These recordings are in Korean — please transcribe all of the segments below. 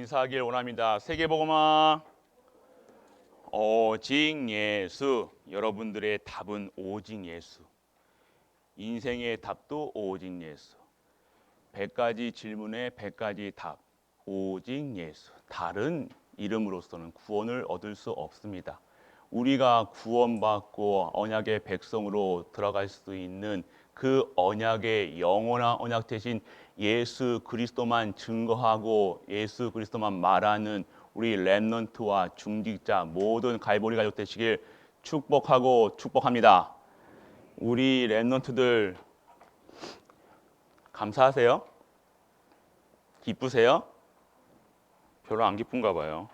인사하길 원합니다. 세계복음화 오직 예수. 여러분들의 답은 오직 예수. 인생의 답도 오직 예수. 100가지 질문에 100가지 답. 오직 예수. 다른 이름으로서는 구원을 얻을 수 없습니다. 우리가 구원받고 언약의 백성으로 들어갈 수 있는 그 언약의 영원한 언약 대신 예수 그리스도만 증거하고 예수 그리스도만 말하는 우리 렘넌트와 중직자 모든 갈보리 가족 되시길 축복하고 축복합니다. 우리 렘넌트들 감사하세요? 기쁘세요? 별로 안 기쁜가 봐요.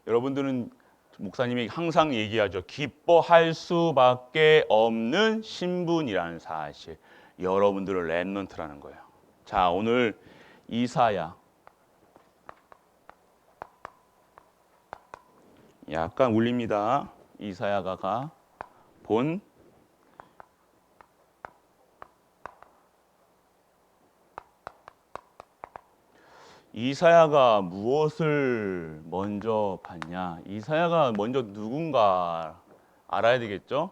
여러분들은 목사님이 항상 얘기하죠. 기뻐할 수밖에 없는 신분이라는 사실. 여러분들은 렘넌트라는 거예요. 자, 오늘 이사야. 약간 울립니다. 이사야가 본 이사야가 무엇을 먼저 봤냐? 이사야가 먼저 누군가 알아야 되겠죠?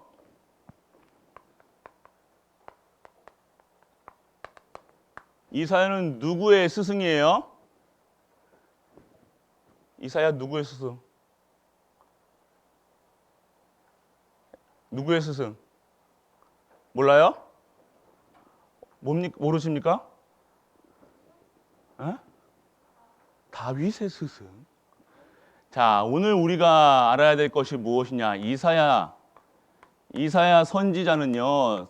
이사야는 누구의 스승이에요? 이사야 누구의 스승? 누구의 스승? 몰라요? 뭡니까? 모르십니까? 에? 다윗의 스승. 자, 오늘 우리가 알아야 될 것이 무엇이냐? 이사야 선지자는요.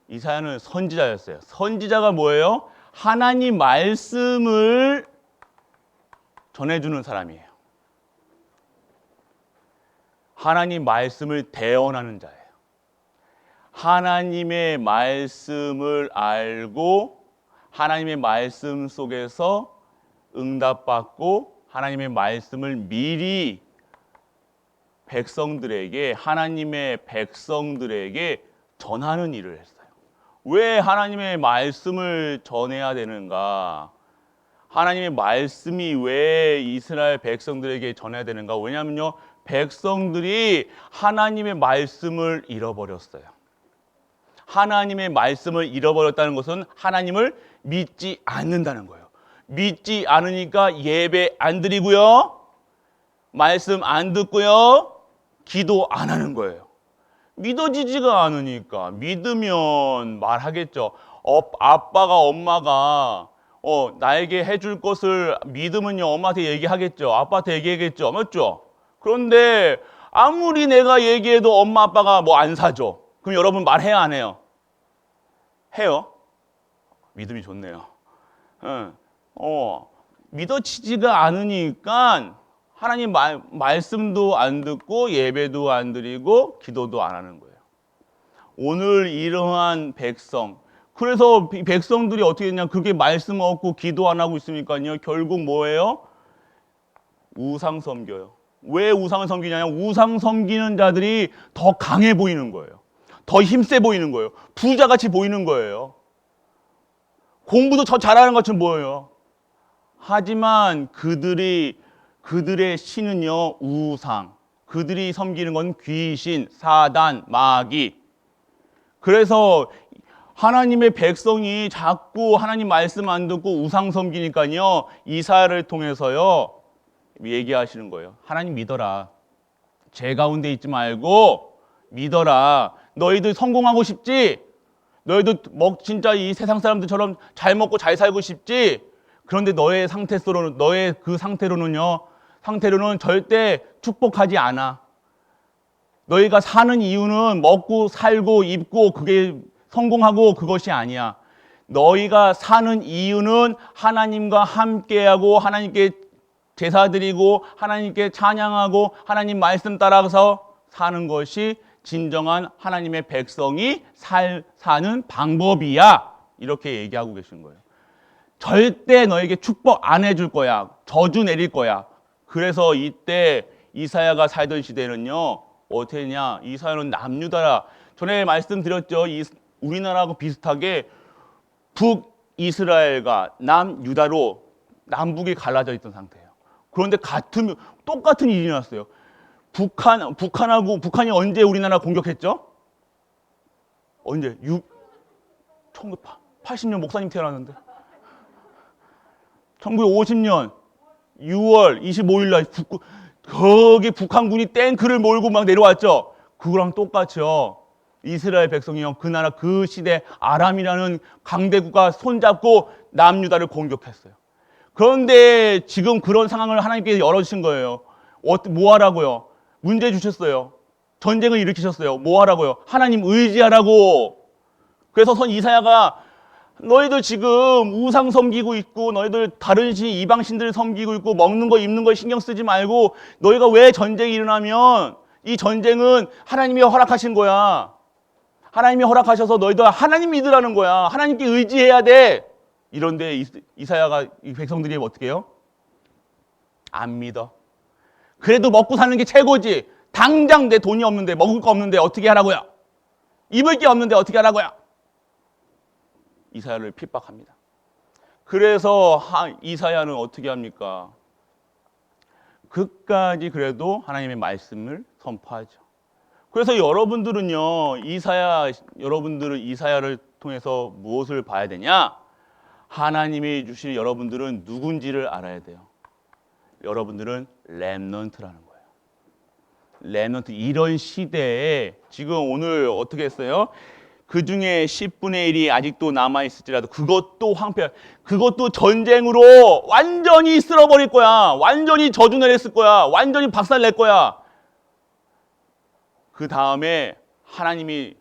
이사야는 선지자였어요. 선지자가 뭐예요? 하나님 말씀을 전해주는 사람이에요. 하나님 말씀을 대언하는 자예요. 하나님의 말씀을 알고 하나님의 말씀 속에서 응답받고 하나님의 말씀을 미리 백성들에게 하나님의 백성들에게 전하는 일을 했어요. 왜 하나님의 말씀을 전해야 되는가? 하나님의 말씀이 왜 이스라엘 백성들에게 전해야 되는가? 왜냐하면요, 백성들이 하나님의 말씀을 잃어버렸어요. 하나님의 말씀을 잃어버렸다는 것은 하나님을 믿지 않는다는 거예요. 믿지 않으니까 예배 안 드리고요, 말씀 안 듣고요, 기도 안 하는 거예요. 믿어지지가 않으니까. 믿으면 말하겠죠. 아빠가 엄마가 나에게 해줄 것을 믿으면요 엄마한테 얘기하겠죠. 아빠한테 얘기하겠죠. 맞죠? 그런데 아무리 내가 얘기해도 엄마 아빠가 뭐 안 사줘. 그럼 여러분 말해야 안 해요? 해요. 믿음이 좋네요. 믿어지지가 않으니까 하나님 말씀도 안 듣고 예배도 안 드리고 기도도 안 하는 거예요. 오늘 이러한 백성, 그래서 백성들이 어떻게 했냐? 그렇게 말씀 없고 기도 안 하고 있으니까요, 결국 뭐예요? 우상 섬겨요. 왜 우상을 섬기냐면 우상 섬기는 자들이 더 강해 보이는 거예요. 더 힘세 보이는 거예요. 부자같이 보이는 거예요. 공부도 더 잘하는 것처럼 보여요. 하지만 그들의 신은요 우상. 그들이 섬기는 건 귀신, 사단, 마귀. 그래서 하나님의 백성이 자꾸 하나님 말씀 안 듣고 우상 섬기니까요, 이사야를 통해서요 얘기하시는 거예요. 하나님 믿어라. 죄 가운데 있지 말고 믿어라. 너희들 성공하고 싶지? 너희들 진짜 이 세상 사람들처럼 잘 먹고 잘 살고 싶지? 그런데 너의 그 상태로는 절대 축복하지 않아. 너희가 사는 이유는 먹고 살고 입고 그게 성공하고 그것이 아니야. 너희가 사는 이유는 하나님과 함께하고 하나님께 제사드리고 하나님께 찬양하고 하나님 말씀 따라서 사는 것이 진정한 하나님의 백성이 사는 방법이야. 이렇게 얘기하고 계신 거예요. 절대 너에게 축복 안 해줄 거야. 저주 내릴 거야. 그래서 이때 이사야가 살던 시대는요 어떻게 했냐? 이사야는 남유다라. 전에 말씀드렸죠. 우리나라하고 비슷하게 이스라엘과 남유다로 남북이 갈라져 있던 상태예요. 그런데 똑같은 일이 일어났어요. 북한이 언제 우리나라 공격했죠? 언제? 1980년 목사님 태어났는데. 1950년 6월 25일 날 거기 북한군이 탱크를 몰고 막 내려왔죠. 그거랑 똑같죠. 이스라엘 백성이요. 그 나라 그 시대 아람이라는 강대국가 손잡고 남유다를 공격했어요. 그런데 지금 그런 상황을 하나님께서 열어주신 거예요. 뭐 하라고요? 문제 주셨어요. 전쟁을 일으키셨어요. 뭐 하라고요? 하나님 의지하라고. 그래서 선 이사야가 너희들 지금 우상 섬기고 있고 너희들 다른 이방신들 섬기고 있고 먹는 거 입는 거 신경 쓰지 말고 너희가 왜 전쟁이 일어나면 이 전쟁은 하나님이 허락하신 거야. 하나님이 허락하셔서 너희들 하나님 믿으라는 거야. 하나님께 의지해야 돼. 이런데 이사야가 이 백성들이 어떻게 해요? 안 믿어. 그래도 먹고 사는 게 최고지. 당장 내 돈이 없는데 먹을 거 없는데 어떻게 하라고요? 입을 게 없는데 어떻게 하라고요? 이사야를 핍박합니다. 그래서 이사야는 어떻게 합니까? 끝까지 그래도 하나님의 말씀을 선포하죠. 그래서 여러분들은 이사야를 통해서 무엇을 봐야 되냐? 하나님이 주신 여러분들은 누군지를 알아야 돼요. 여러분들은 렘넌트라는 거예요. 렘넌트. 이런 시대에 지금 오늘 어떻게 했어요? 그 중에 10분의 1이 아직도 남아있을지라도 그것도 전쟁으로 완전히 쓸어버릴 거야. 완전히 저주 내렸을 거야. 완전히 박살 낼 거야. 그 다음에 하나님이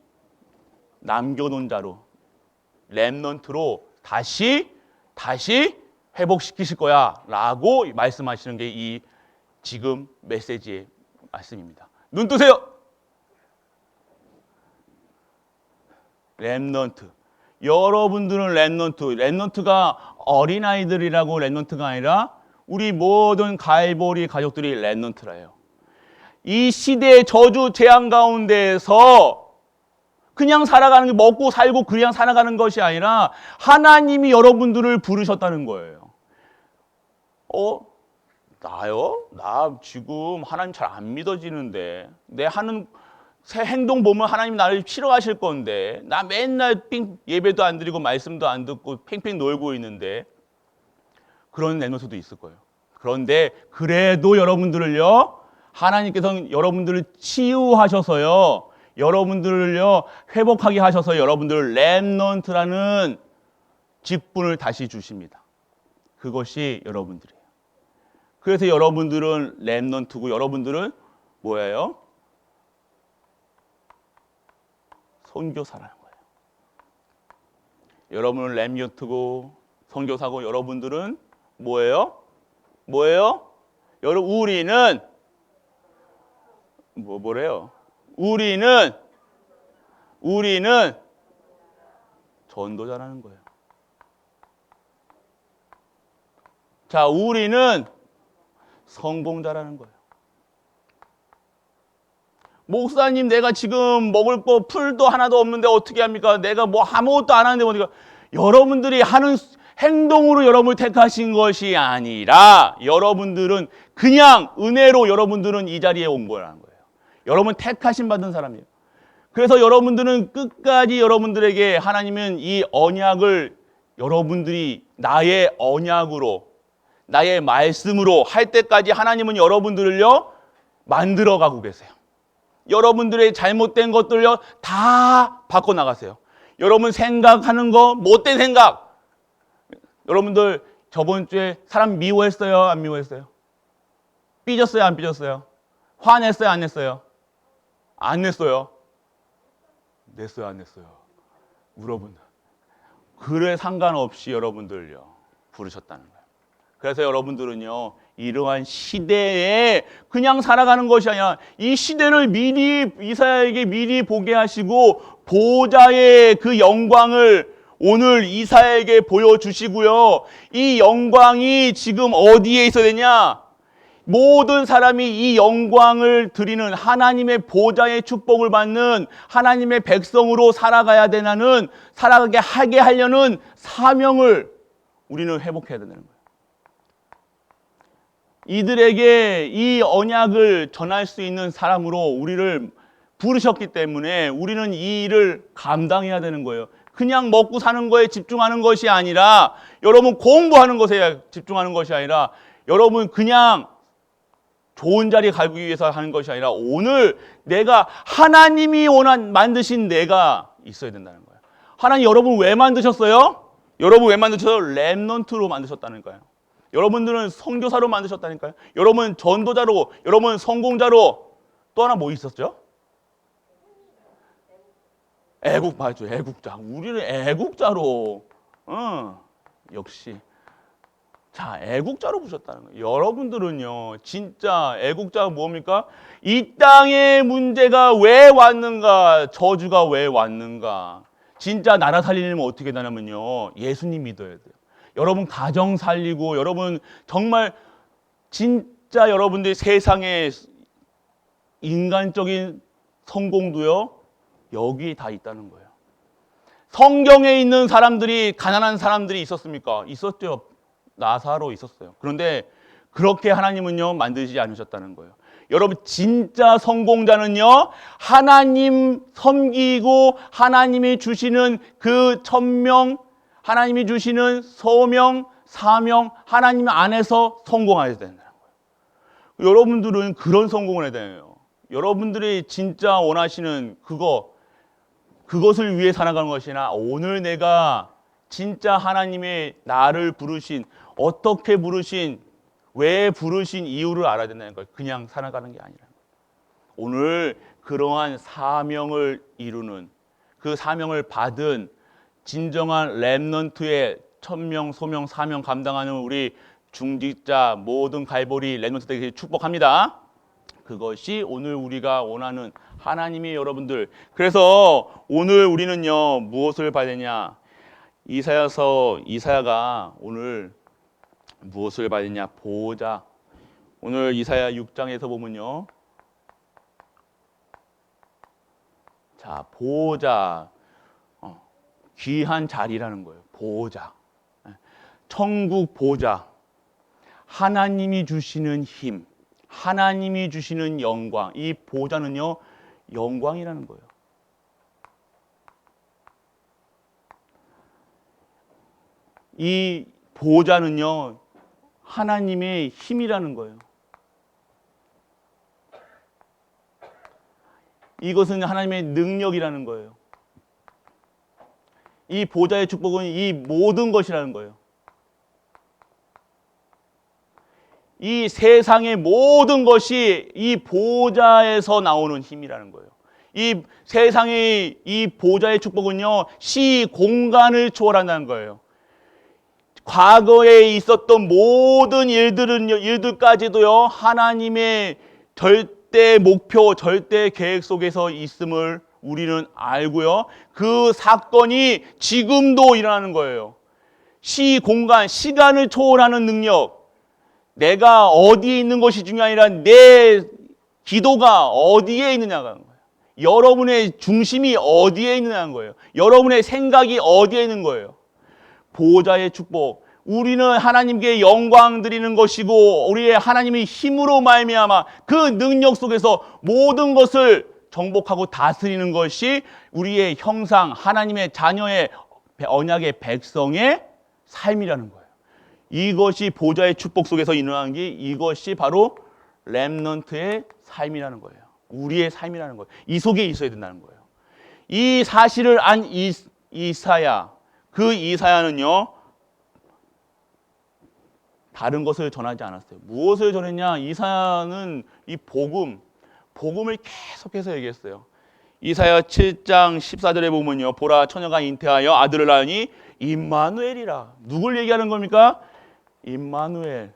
남겨놓은 자로 렘넌트로 다시 회복시키실 거야 라고 말씀하시는 게 이 지금 메시지의 말씀입니다. 눈 뜨세요. 렘넌트. 여러분들은 렘넌트가 어린아이들이라고 렘넌트가 아니라 우리 모든 갈보리 가족들이 렘넌트라요. 이 시대의 저주 재앙 가운데에서 그냥 살아가는 게 먹고 살고 그냥 살아가는 것이 아니라 하나님이 여러분들을 부르셨다는 거예요. 나요? 나 지금 하나님 잘 안 믿어지는데 내 하는 행동 보면 하나님 나를 싫어하실 건데 나 맨날 예배도 안 드리고 말씀도 안 듣고 팽팽 놀고 있는데 그런 렘넌트도 있을 거예요. 그런데 그래도 여러분들을요 하나님께서는 여러분들을 치유하셔서요 여러분들을요 회복하게 하셔서 여러분들을 렘넌트라는 직분을 다시 주십니다. 그것이 여러분들이에요. 그래서 여러분들은 렘넌트고 여러분들은 뭐예요? 선교사라는 거예요. 여러분은 렘넌트고 선교사고 여러분들은 뭐예요? 우리는 뭐래요? 우리는 전도자라는 거예요. 자, 우리는 성공자라는 거예요. 목사님, 내가 지금 먹을 거 풀도 하나도 없는데 어떻게 합니까? 내가 뭐 아무것도 안 하는데 어디가? 여러분들이 하는 행동으로 여러분을 택하신 것이 아니라 여러분들은 그냥 은혜로 여러분들은 이 자리에 온 거라는 거예요. 여러분 택하신 받은 사람이에요. 그래서 여러분들은 끝까지 여러분들에게 하나님은 이 언약을 여러분들이 나의 언약으로 나의 말씀으로 할 때까지 하나님은 여러분들을요 만들어가고 계세요. 여러분들의 잘못된 것들요 다 바꿔나가세요. 여러분 생각하는 거 못된 생각. 여러분들 저번 주에 사람 미워했어요? 안 미워했어요? 삐졌어요? 안 삐졌어요? 화냈어요? 안 냈어요? 안 냈어요? 냈어요? 안 냈어요? 물어본다. 그래 상관없이 여러분들요 부르셨다는 거예요. 그래서 여러분들은요 이러한 시대에 그냥 살아가는 것이 아니라 이 시대를 미리 이사야에게 미리 보게 하시고 보좌의 그 영광을 오늘 이사야에게 보여주시고요. 이 영광이 지금 어디에 있어야 되냐? 모든 사람이 이 영광을 드리는 하나님의 보좌의 축복을 받는 하나님의 백성으로 살아가야 되는, 살아가게 하게 하려는 사명을 우리는 회복해야 되는 거예요. 이들에게 이 언약을 전할 수 있는 사람으로 우리를 부르셨기 때문에 우리는 이 일을 감당해야 되는 거예요. 그냥 먹고 사는 거에 집중하는 것이 아니라, 여러분 공부하는 것에 집중하는 것이 아니라, 여러분 그냥 좋은 자리에 가기 위해서 하는 것이 아니라, 오늘 내가 하나님이 만드신 내가 있어야 된다는 거예요. 하나님 여러분 왜 만드셨어요? 여러분 왜 만드셨어요? 렘넌트로 만드셨다는 거예요. 여러분들은 선교사로 만드셨다니까요. 여러분 전도자로, 여러분 성공자로. 또 하나 뭐 있었죠? 맞죠. 애국자. 우리는 애국자로. 역시. 자, 애국자로 부셨다는 거예요. 여러분들은요, 진짜 애국자가 뭡니까? 이 땅의 문제가 왜 왔는가? 저주가 왜 왔는가? 진짜 나라 살리려면 어떻게 되냐면요, 예수님 믿어야 돼요. 여러분 가정 살리고, 여러분 정말 진짜 여러분들이 세상의 인간적인 성공도요, 여기 다 있다는 거예요. 성경에 있는 사람들이, 가난한 사람들이 있었습니까? 있었죠. 나사로 있었어요. 그런데 그렇게 하나님은요, 만드시지 않으셨다는 거예요. 여러분 진짜 성공자는요, 하나님 섬기고 하나님이 주시는 그 천명, 하나님이 주시는 소명, 사명, 하나님 안에서 성공해야 된다는 거예요. 여러분들은 그런 성공을 해야 돼요. 여러분들이 진짜 원하시는 그것을 위해 살아가는 것이나, 오늘 내가 진짜 하나님의 나를 부르신, 어떻게 부르신, 왜 부르신 이유를 알아야 된다는 거예요. 그냥 살아가는 게 아니라. 오늘 그러한 사명을 이루는, 그 사명을 받은 진정한 렘넌트의 천명, 소명, 사명 감당하는 우리 중직자 모든 갈보리 렘넌트들에게 축복합니다. 그것이 오늘 우리가 원하는 하나님의 여러분들. 그래서 오늘 우리는요, 무엇을 봐야 되냐? 이사야가 오늘 무엇을 봐야 되냐? 보호자. 오늘 이사야 6장에서 보면요, 자, 보호자, 귀한 자리라는 거예요. 보호자, 천국 보호자, 하나님이 주시는 힘, 하나님이 주시는 영광. 이 보호자는요, 영광이라는 거예요. 이 보호자는요, 하나님의 힘이라는 거예요. 이것은 하나님의 능력이라는 거예요. 이 보호자의 축복은 이 모든 것이라는 거예요. 이 세상의 모든 것이 이 보호자에서 나오는 힘이라는 거예요. 이 세상의 이 보호자의 축복은요, 시 공간을 초월한다는 거예요. 과거에 있었던 모든 일들까지도요, 하나님의 절대 목표, 절대 계획 속에서 있음을 우리는 알고요, 그 사건이 지금도 일어나는 거예요. 시 공간, 시간을 초월하는 능력. 내가 어디에 있는 것이 중요한 게 아니라 내 기도가 어디에 있느냐가 거예요. 여러분의 중심이 어디에 있느냐는 거예요. 여러분의 생각이 어디에 있는 거예요. 보호자의 축복. 우리는 하나님께 영광 드리는 것이고, 우리의 하나님의 힘으로 말미암아 그 능력 속에서 모든 것을 정복하고 다스리는 것이 우리의 형상, 하나님의 자녀의 언약의 백성의 삶이라는 거예요. 이것이 보호자의 축복 속에서 일어나는 게, 이것이 바로 렘넌트의 삶이라는 거예요. 우리의 삶이라는 거예요. 이 속에 있어야 된다는 거예요. 이 사실을 안 이사야, 그 이사야는요, 다른 것을 전하지 않았어요. 무엇을 전했냐? 이사야는 이 복음을 계속해서 얘기했어요. 이사야 7장 14절에 보면요, 보라 처녀가 잉태하여 아들을 낳으니 임마누엘이라. 누굴 얘기하는 겁니까? 임마누엘.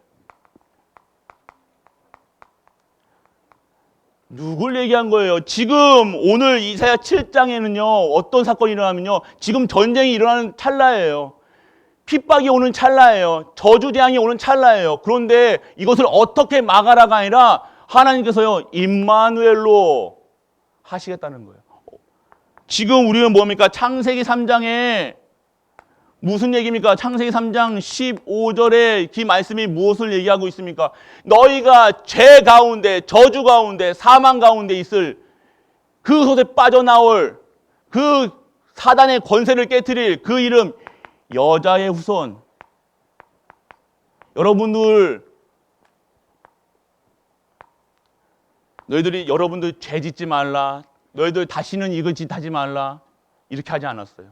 누굴 얘기한 거예요? 지금 오늘 이사야 7장에는요, 어떤 사건이 일어나면요, 지금 전쟁이 일어나는 찰나예요. 핍박이 오는 찰나예요. 저주재앙이 오는 찰나예요. 그런데 이것을 어떻게 막아라가 아니라 하나님께서요, 임마누엘로 하시겠다는 거예요. 지금 우리는 뭡니까? 창세기 3장에 무슨 얘기입니까? 창세기 3장 15절에 그 말씀이 무엇을 얘기하고 있습니까? 너희가 죄 가운데, 저주 가운데, 사망 가운데 있을 그 곳에 빠져나올 그 사단의 권세를 깨트릴 그 이름, 여자의 후손. 여러분들 죄 짓지 말라. 너희들 다시는 이거 짓하지 말라. 이렇게 하지 않았어요.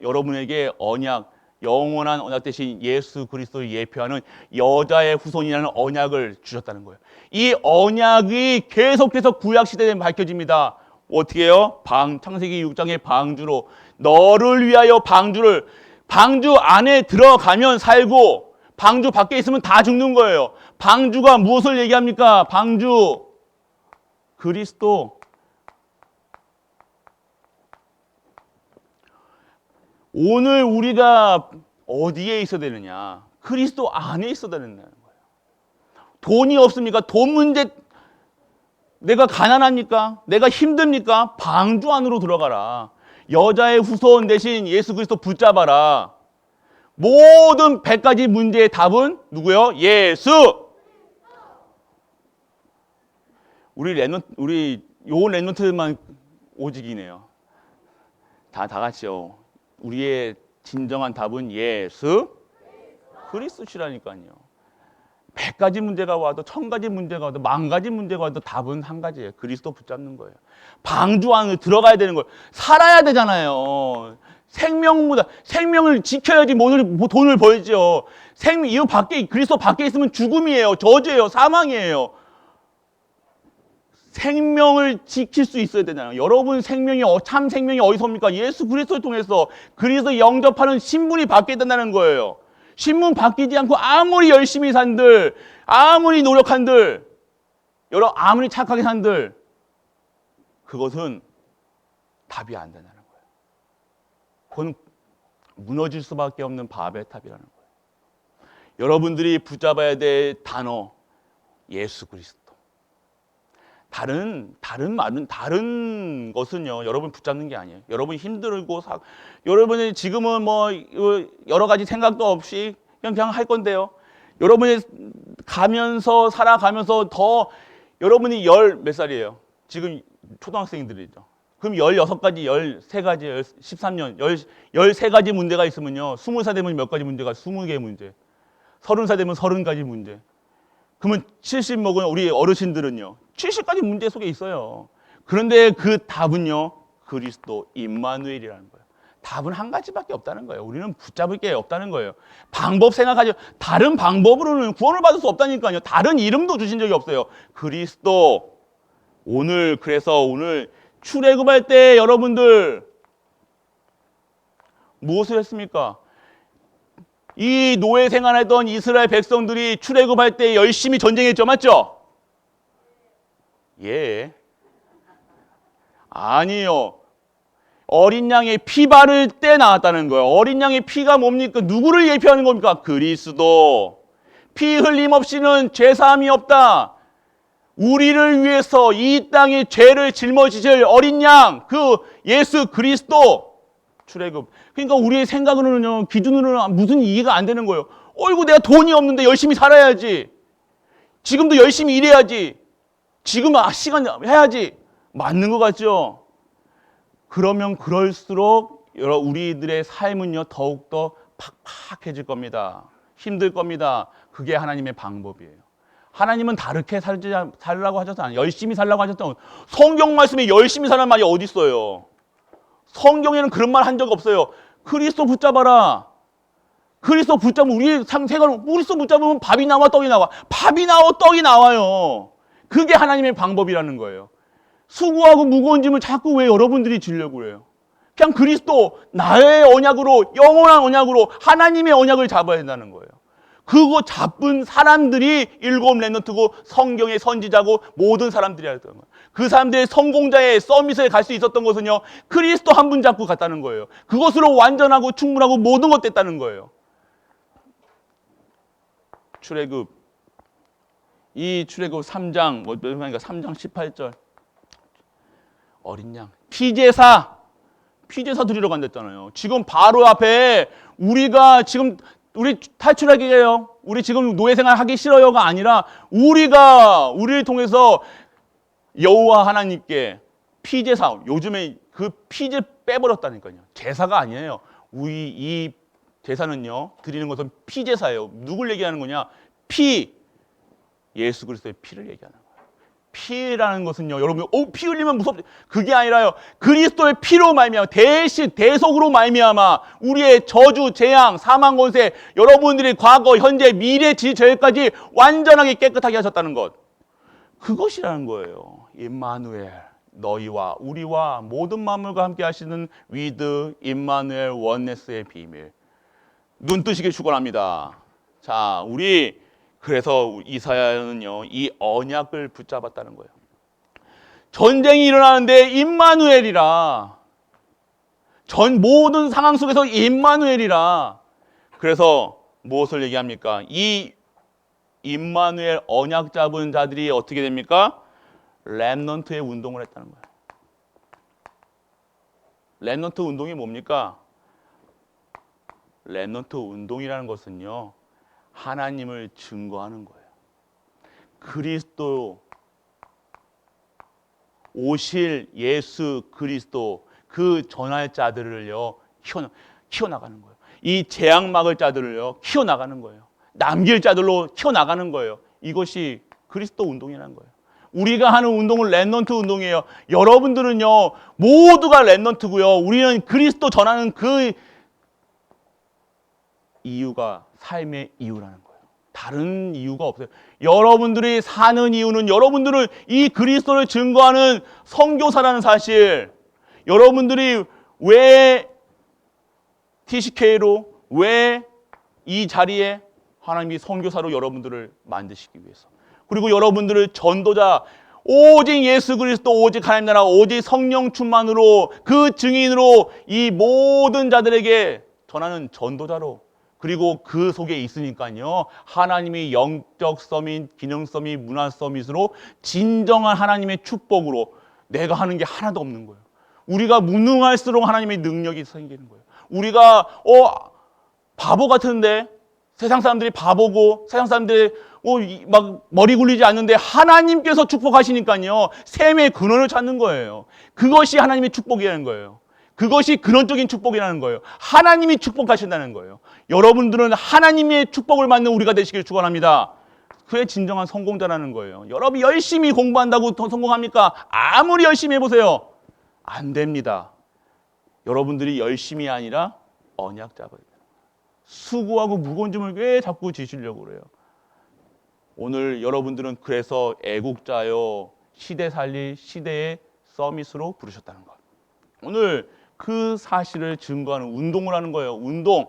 여러분에게 언약, 영원한 언약 대신 예수 그리스도를 예표하는 여자의 후손이라는 언약을 주셨다는 거예요. 이 언약이 계속해서 구약 시대에 밝혀집니다. 어떻게 해요? 창세기 6장의 방주로, 너를 위하여 방주 안에 들어가면 살고 방주 밖에 있으면 다 죽는 거예요. 방주가 무엇을 얘기합니까? 방주, 그리스도. 오늘 우리가 어디에 있어야 되느냐? 그리스도 안에 있어야 된다는 거예요. 돈이 없습니까? 돈 문제, 내가 가난합니까? 내가 힘듭니까? 방주 안으로 들어가라. 여자의 후손 대신 예수 그리스도 붙잡아라. 모든 100가지 문제의 답은 누구요? 예수! 우리 랩런트만 오직이네요. 다 같이요. 우리의 진정한 답은 예수 그리스도시라니까요. 100가지 문제가 와도 1000가지 문제가 와도 10,000가지 문제가 와도 답은 한 가지예요. 그리스도 붙잡는 거예요. 방주 안에 들어가야 되는 거예요. 살아야 되잖아요. 생명을 지켜야지 돈을 벌죠. 그리스도 밖에 있으면 죽음이에요. 저주예요. 사망이에요. 생명을 지킬 수 있어야 되잖아요. 여러분 참 생명이 어디서 옵니까? 예수 그리스도를 통해서 그리스도 영접하는 신분이 바뀌어야 된다는 거예요. 신분 바뀌지 않고 아무리 열심히 산들, 아무리 노력한들, 아무리 착하게 산들, 그것은 답이 안 된다는 거예요. 그건 무너질 수밖에 없는 바벨 탑이라는 거예요. 여러분들이 붙잡아야 될 단어, 예수 그리스도. 다른 것은요, 여러분 붙잡는 게 아니에요. 여러분이 힘들고, 여러분이 지금은 여러 가지 생각도 없이 그냥 할 건데요. 여러분이 살아가면서 여러분이 몇 살이에요? 지금 초등학생들이죠. 그럼 16가지, 13가지, 13년, 13가지 문제가 있으면요. 20살 되면 몇 가지 문제가? 20개 문제. 30살 되면 30가지 문제. 그러면 70 먹은 우리 어르신들은요. 70가지 문제 속에 있어요. 그런데 그 답은요. 그리스도 임마누엘이라는 거예요. 답은 한 가지밖에 없다는 거예요. 우리는 붙잡을 게 없다는 거예요. 방법 생각하지, 다른 방법으로는 구원을 받을 수 없다니까요. 다른 이름도 주신 적이 없어요. 그리스도. 그래서 오늘 출애굽할 때 여러분들 무엇을 했습니까? 이 노예 생활하던 이스라엘 백성들이 출애굽할 때 열심히 전쟁했죠. 맞죠? 예. 아니요. 어린 양의 피 바를 때 나왔다는 거예요. 어린 양의 피가 뭡니까? 누구를 예표하는 겁니까? 그리스도. 피 흘림 없이는 죄사함이 없다. 우리를 위해서 이 땅의 죄를 짊어지실 어린 양, 그 예수 그리스도. 출애굽. 그러니까 우리의 생각으로는요, 기준으로는 무슨 이해가 안 되는 거예요. 어이구, 내가 돈이 없는데 열심히 살아야지. 지금도 열심히 일해야지. 지금 시간 해야지. 맞는 것 같죠? 그러면 그럴수록 우리들의 삶은요, 더욱더 팍팍해질 겁니다. 힘들 겁니다. 그게 하나님의 방법이에요. 하나님은 다르게 살라고 하셨잖아요. 열심히 살라고 하셨잖아요. 성경 말씀에 열심히 살라는 말이 어디 있어요? 성경에는 그런 말 한 적 없어요. 그리스도 붙잡아라. 그리스도 붙잡으면 그리스도 붙잡으면 밥이 나와 떡이 나와. 밥이 나와 떡이 나와요. 그게 하나님의 방법이라는 거예요. 수고하고 무거운 짐을 자꾸 왜 여러분들이 지려고 해요? 그냥 그리스도 나의 언약으로, 영원한 언약으로 하나님의 언약을 잡아야 된다는 거예요. 그거 잡은 사람들이 일곱 렘넌트고 성경의 선지자고 모든 사람들이었던 거예요. 그 사람들의 성공자의 서밋에 갈 수 있었던 것은요, 그리스도 한 분 잡고 갔다는 거예요. 그것으로 완전하고 충분하고 모든 것 됐다는 거예요. 출애굽, 이 출애굽 3장, 그러니까 3장 18절. 어린 양, 피제사 드리러 간댔잖아요. 지금 바로 앞에 우리가 지금 우리 탈출하기예요. 우리 지금 노예생활 하기 싫어요가 아니라 우리를 통해서 여호와 하나님께 피제사, 요즘에 그 피제 빼버렸다니까요. 제사가 아니에요. 우리 이 제사는요, 드리는 것은 피제사예요. 누굴 얘기하는 거냐? 예수 그리스도의 피를 얘기하는 거예요. 피라는 것은요, 여러분, 피 흘리면 무섭지. 그게 아니라요, 그리스도의 피로 말미암아, 대속으로 말미암아 우리의 저주, 재앙, 사망, 권세, 여러분들이 과거, 현재, 미래, 지저까지 완전하게 깨끗하게 하셨다는 것. 그것이라는 거예요. 임마누엘, 너희와 우리와 모든 만물과 함께 하시는 위드 임마누엘 원네스의 비밀. 눈 뜨시길 축원합니다. 자, 그래서 이사야는요, 이 언약을 붙잡았다는 거예요. 전쟁이 일어나는데 임마누엘이라. 모든 상황 속에서 임마누엘이라. 그래서 무엇을 얘기합니까? 이 임마누엘 언약 잡은 자들이 어떻게 됩니까? 렘넌트의 운동을 했다는 거예요. 렘넌트 운동이 뭡니까? 렘넌트 운동이라는 것은요, 하나님을 증거하는 거예요. 그리스도 오실 예수 그리스도 그 전할 자들을요, 키워나가는 거예요. 이 재앙 막을 자들을요, 키워나가는 거예요. 남길 자들로 키워나가는 거예요. 이것이 그리스도 운동이라는 거예요. 우리가 하는 운동은 렘넌트 운동이에요. 여러분들은요, 모두가 렘넌트고요. 우리는 그리스도 전하는 그 이유가 삶의 이유라는 거예요. 다른 이유가 없어요. 여러분들이 사는 이유는 여러분들은 이 그리스도를 증거하는 선교사라는 사실, 여러분들이 왜 TCK로, 왜 이 자리에 하나님이 선교사로 여러분들을 만드시기 위해서, 그리고 여러분들을 전도자, 오직 예수 그리스도, 오직 하나님 나라, 오직 성령 충만으로 그 증인으로 이 모든 자들에게 전하는 전도자로, 그리고 그 속에 있으니까요, 하나님이 영적 서밋, 기능 서밋, 문화 서밋으로 진정한 하나님의 축복으로 내가 하는 게 하나도 없는 거예요. 우리가 무능할수록 하나님의 능력이 생기는 거예요. 우리가 바보 같은데, 세상 사람들이 바보고 세상 사람들이 막 머리 굴리지 않는데 하나님께서 축복하시니까요, 샘의 근원을 찾는 거예요. 그것이 하나님의 축복이라는 거예요. 그것이 근원적인 축복이라는 거예요. 하나님이 축복하신다는 거예요. 여러분들은 하나님의 축복을 받는 우리가 되시길 축원합니다. 그게 진정한 성공자라는 거예요. 여러분 열심히 공부한다고 더 성공합니까? 아무리 열심히 해보세요. 안 됩니다. 여러분들이 열심이 아니라 언약 잡아야 돼요. 수고하고 무거운 짐을 왜 자꾸 지시려고 그래요? 오늘 여러분들은 그래서 애국자요, 시대 살릴 시대의 서밋으로 부르셨다는 것. 오늘 그 사실을 증거하는 운동을 하는 거예요. 운동.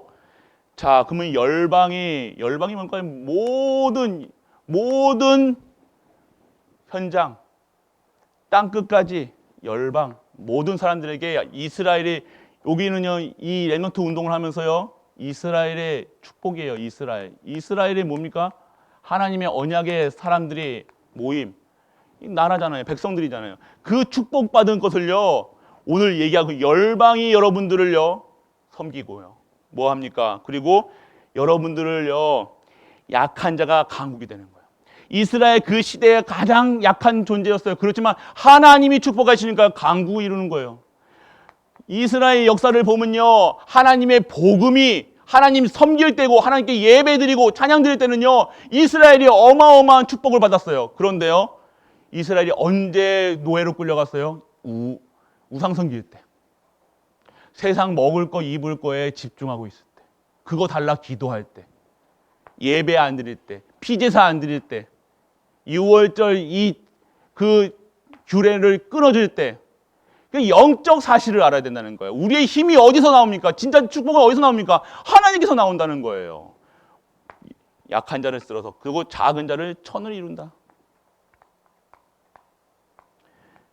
자, 그러면 열방이 뭘까요? 모든 현장, 땅 끝까지 열방, 모든 사람들에게 이스라엘이, 여기는요, 이 렘넌트 운동을 하면서요, 이스라엘의 축복이에요. 이스라엘이 뭡니까? 하나님의 언약의 사람들이 모임, 나라잖아요. 백성들이잖아요. 그 축복받은 것을요, 오늘 얘기하고 열방이 여러분들을요 섬기고요, 뭐 합니까? 그리고 여러분들을요, 약한 자가 강국이 되는 거예요. 이스라엘 그 시대에 가장 약한 존재였어요. 그렇지만 하나님이 축복하시니까 강국을 이루는 거예요. 이스라엘 역사를 보면요, 하나님의 복음이, 하나님 섬길 때고 하나님께 예배드리고 찬양드릴 때는요, 이스라엘이 어마어마한 축복을 받았어요. 그런데요, 이스라엘이 언제 노예로 끌려갔어요? 우상 섬길 때, 세상 먹을 거 입을 거에 집중하고 있을 때, 그거 달라 기도할 때, 예배 안 드릴 때, 피제사 안 드릴 때, 6월절 그 규례를 끊어줄 때, 영적 사실을 알아야 된다는 거예요. 우리의 힘이 어디서 나옵니까? 진짜 축복은 어디서 나옵니까? 하나님께서 나온다는 거예요. 약한 자를 쓸어서 그리고 작은 자를 천을 이룬다.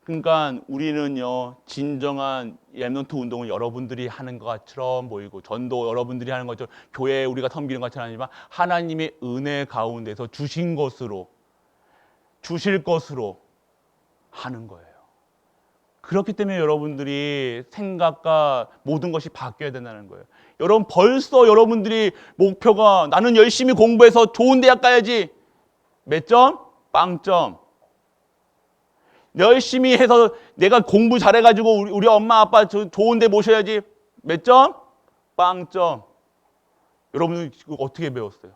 그러니까 우리는요 진정한 렘넌트 운동은 여러분들이 하는 것처럼 보이고 전도 여러분들이 하는 것처럼 교회에 우리가 섬기는 것처럼 아니지만 하나님의 은혜 가운데서 주신 것으로 주실 것으로 하는 거예요. 그렇기 때문에 여러분들이 생각과 모든 것이 바뀌어야 된다는 거예요. 여러분 벌써 여러분들이 목표가 나는 열심히 공부해서 좋은 대학 가야지. 몇 점? 빵점. 열심히 해서 내가 공부 잘해가지고 우리 엄마 아빠 좋은 데 모셔야지. 몇 점? 빵점. 여러분들 어떻게 배웠어요?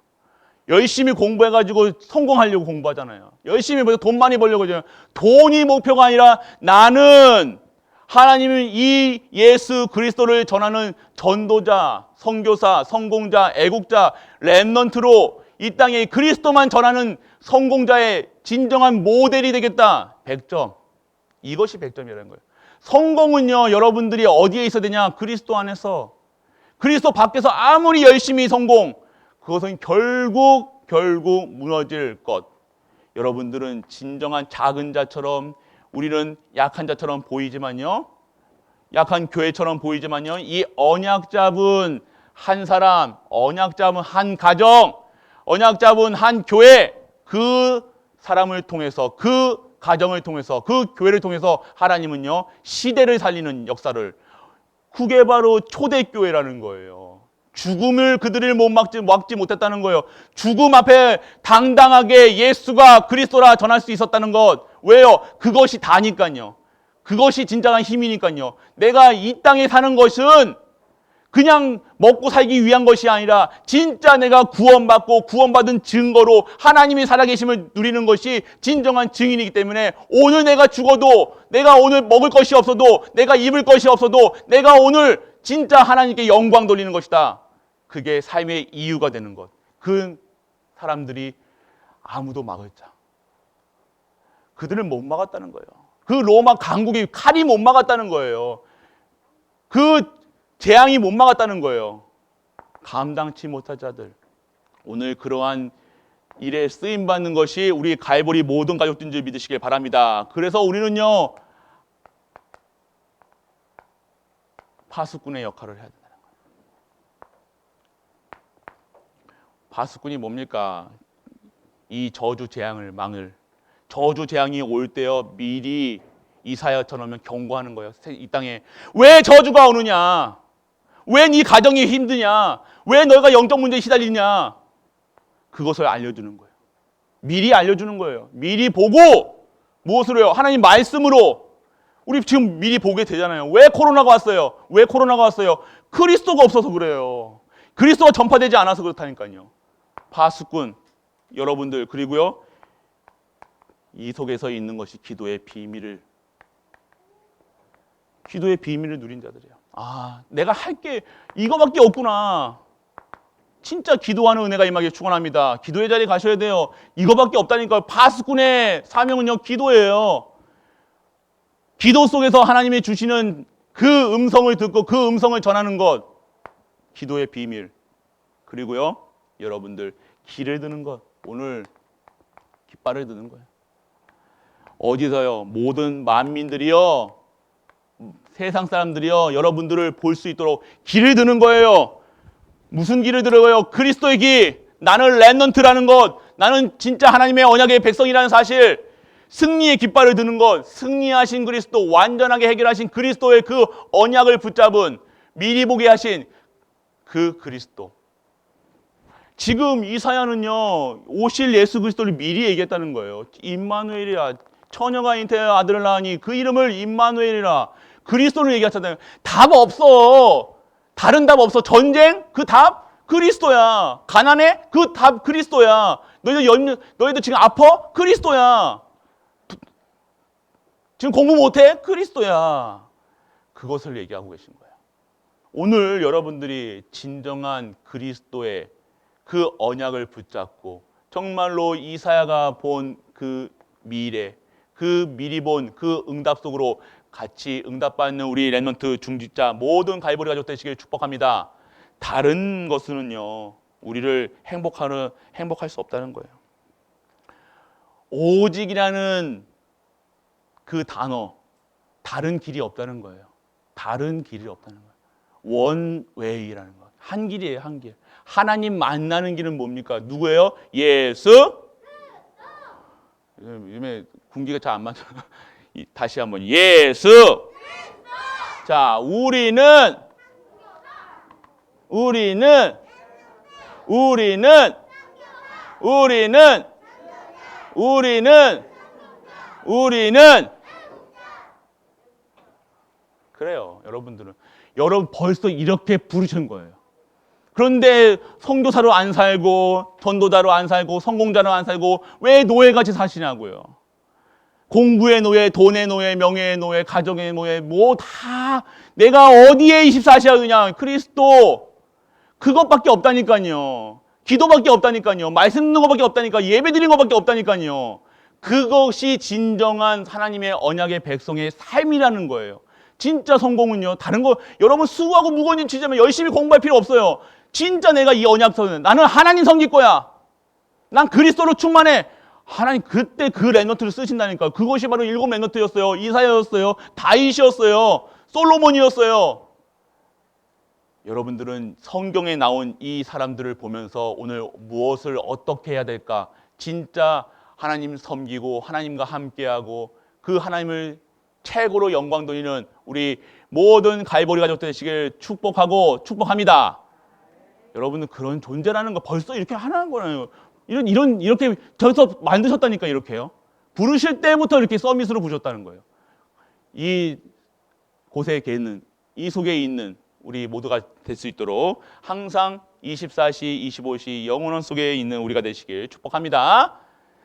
열심히 공부해가지고 성공하려고 공부하잖아요. 열심히 돈 많이 벌려고 하잖아요. 돈이 목표가 아니라 나는 하나님은 이 예수 그리스도를 전하는 전도자, 선교사, 성공자, 애국자, 렘넌트로 이 땅에 그리스도만 전하는 성공자의 진정한 모델이 되겠다. 100점. 이것이 100점이라는 거예요. 성공은요, 여러분들이 어디에 있어야 되냐? 그리스도 안에서. 그리스도 밖에서 아무리 열심히 성공, 그것은 결국 무너질 것. 여러분들은 진정한 작은 자처럼 우리는 약한 자처럼 보이지만요. 약한 교회처럼 보이지만요. 이 언약 잡은 한 사람, 언약 잡은 한 가정, 언약 잡은 한 교회, 그 사람을 통해서, 그 가정을 통해서, 그 교회를 통해서 하나님은요. 시대를 살리는 역사를, 그게 바로 초대교회라는 거예요. 죽음을 그들을 못 막지 못했다는 거예요. 죽음 앞에 당당하게 예수가 그리스도라 전할 수 있었다는 것. 왜요? 그것이 다니까요. 그것이 진정한 힘이니까요. 내가 이 땅에 사는 것은 그냥 먹고 살기 위한 것이 아니라 진짜 내가 구원받고 구원받은 증거로 하나님이 살아계심을 누리는 것이 진정한 증인이기 때문에 오늘 내가 죽어도, 내가 오늘 먹을 것이 없어도, 내가 입을 것이 없어도 내가 오늘 진짜 하나님께 영광 돌리는 것이다. 그게 삶의 이유가 되는 것. 그 사람들이 아무도 막을 자. 그들은 못 막았다는 거예요. 그 로마 강국이 칼이 못 막았다는 거예요. 그 재앙이 못 막았다는 거예요. 감당치 못할 자들. 오늘 그러한 일에 쓰임받는 것이 우리 갈보리 모든 가족들인 줄 믿으시길 바랍니다. 그래서 우리는요, 파수꾼의 역할을 해야 된다는 거예요. 파수꾼이 뭡니까? 이 저주 재앙을 막을, 저주 재앙이 올 때요 미리 이사야처럼 경고하는 거예요. 이 땅에 왜 저주가 오느냐? 왜 네 가정이 힘드냐? 왜 너희가 영적 문제에 시달리냐? 그것을 알려주는 거예요. 미리 알려주는 거예요. 미리 보고 무엇으로 해요? 하나님 말씀으로. 우리 지금 미리 보게 되잖아요. 왜 코로나가 왔어요? 왜 코로나가 왔어요? 그리스도가 없어서 그래요. 그리스도가 전파되지 않아서 그렇다니까요. 파수꾼 여러분들, 그리고요 이 속에서 있는 것이 기도의 비밀을 누린 자들이에요. 아, 내가 할 게 이거밖에 없구나. 진짜 기도하는 은혜가 임하길 축원합니다. 기도의 자리에 가셔야 돼요. 이거밖에 없다니까. 파수꾼의 사명은요 기도예요. 기도 속에서 하나님이 주시는 그 음성을 듣고 그 음성을 전하는 것, 기도의 비밀. 그리고요 여러분들 길을 드는 것. 오늘 깃발을 드는 거예요. 어디서요? 모든 만민들이요, 세상 사람들이요 여러분들을 볼 수 있도록 길을 드는 거예요. 무슨 길을 들어요? 그리스도의 길. 나는 렘넌트라는 것, 나는 진짜 하나님의 언약의 백성이라는 사실, 승리의 깃발을 드는 것, 승리하신 그리스도, 완전하게 해결하신 그리스도의 그 언약을 붙잡은, 미리 보게 하신 그 그리스도. 지금 이사야는요 오실 예수 그리스도를 미리 얘기했다는 거예요. 임마누엘이라, 처녀가 잉태하여 아들을 낳으니 그 이름을 임마누엘이라. 그리스도를 얘기하잖아요. 답 없어. 다른 답 없어. 전쟁? 그 답? 그리스도야. 가난해? 그 답 그리스도야. 너희들 지금 아파? 그리스도야. 지금 공부 못해? 그리스도야. 그것을 얘기하고 계신 거예요. 오늘 여러분들이 진정한 그리스도의 그 언약을 붙잡고 정말로 이사야가 본 그 미래, 그 미리 본 그 응답 속으로 같이 응답받는 우리 렘넌트 중직자 모든 갈보리 가족 되시길 축복합니다. 다른 것은요 우리를 행복할 수 없다는 거예요. 오직이라는 그 단어, 다른 길이 없다는 거예요. 다른 길이 없다는 거예요. 원 웨이라는 거. 한 길이에요, 한 길. 하나님 만나는 길은 뭡니까? 누구예요? 예수. 요즘에 군기가 잘 안 맞아. 다시 한번 예수. 자, 우리는 그래요. 여러분 벌써 이렇게 부르신 거예요. 그런데 선교사로 안 살고 전도자로 안 살고 성공자로 안 살고 왜 노예같이 사시냐고요. 공부의 노예, 돈의 노예, 명예의 노예, 가정의 노예 뭐 다 내가 어디에 24시간 그냥 그리스도 그것밖에 없다니까요. 기도밖에 없다니까요. 말씀 듣는 것밖에 없다니까. 예배 드리는 것밖에 없다니까요. 그것이 진정한 하나님의 언약의 백성의 삶이라는 거예요. 진짜 성공은요. 다른 거 여러분 수고하고 무거운 일 치자면 열심히 공부할 필요 없어요. 진짜 내가 이 언약서는 나는 하나님 섬길 거야. 난 그리스도로 충만해. 하나님 그때 그 랩노트를 쓰신다니까. 그것이 바로 7 랩노트였어요. 이사야였어요. 다윗이었어요. 솔로몬이었어요. 여러분들은 성경에 나온 이 사람들을 보면서 오늘 무엇을 어떻게 해야 될까? 진짜 하나님 섬기고 하나님과 함께하고 그 하나님을 최고로 영광 돌리는 우리 모든 갈보리 가족 되시길 축복합니다. 여러분은 그런 존재라는 거 벌써 이렇게 하는 거예요. 이렇게 저서 만드셨다니까 이렇게요. 부르실 때부터 이렇게 서밋으로 부르셨다는 거예요. 이 곳에 계는 이 속에 있는 우리 모두가 될 수 있도록 항상 24시, 25시 영원한 속에 있는 우리가 되시길 축복합니다.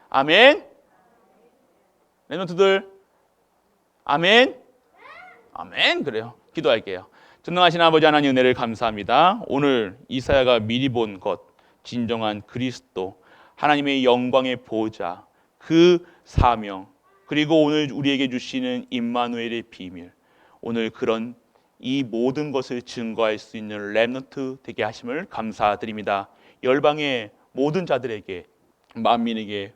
아멘. 랩런트들 아멘. 아멘. 그래요. 기도할게요. 전능하신 아버지 하나님 은혜를 감사합니다. 오늘 이사야가 미리 본 것, 진정한 그리스도, 하나님의 영광의 보좌, 그 사명, 그리고 오늘 우리에게 주시는 임마누엘의 비밀, 오늘 그런 이 모든 것을 증거할 수 있는 렘넌트 되게 하심을 감사드립니다. 열방의 모든 자들에게, 만민에게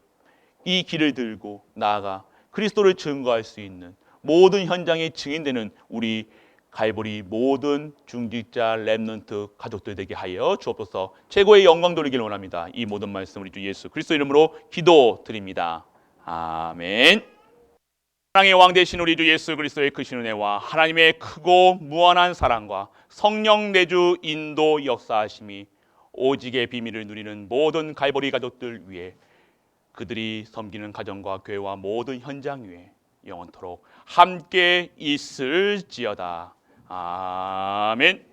이 길을 들고 나아가 그리스도를 증거할 수 있는 모든 현장에 증인되는 우리 갈보리 모든 중직자 렘넌트 가족들 되게 하여 주옵소서. 최고의 영광 돌리길 원합니다. 이 모든 말씀 우리 주 예수 그리스도 이름으로 기도드립니다. 아멘. 사랑의 왕 되신 우리 주 예수 그리스도의 크신 은혜와 하나님의 크고 무한한 사랑과 성령 내주 인도 역사하심이 오직의 비밀을 누리는 모든 갈보리 가족들 위해 그들이 섬기는 가정과 교회와 모든 현장 위에 영원토록 함께 있을지어다. 아멘.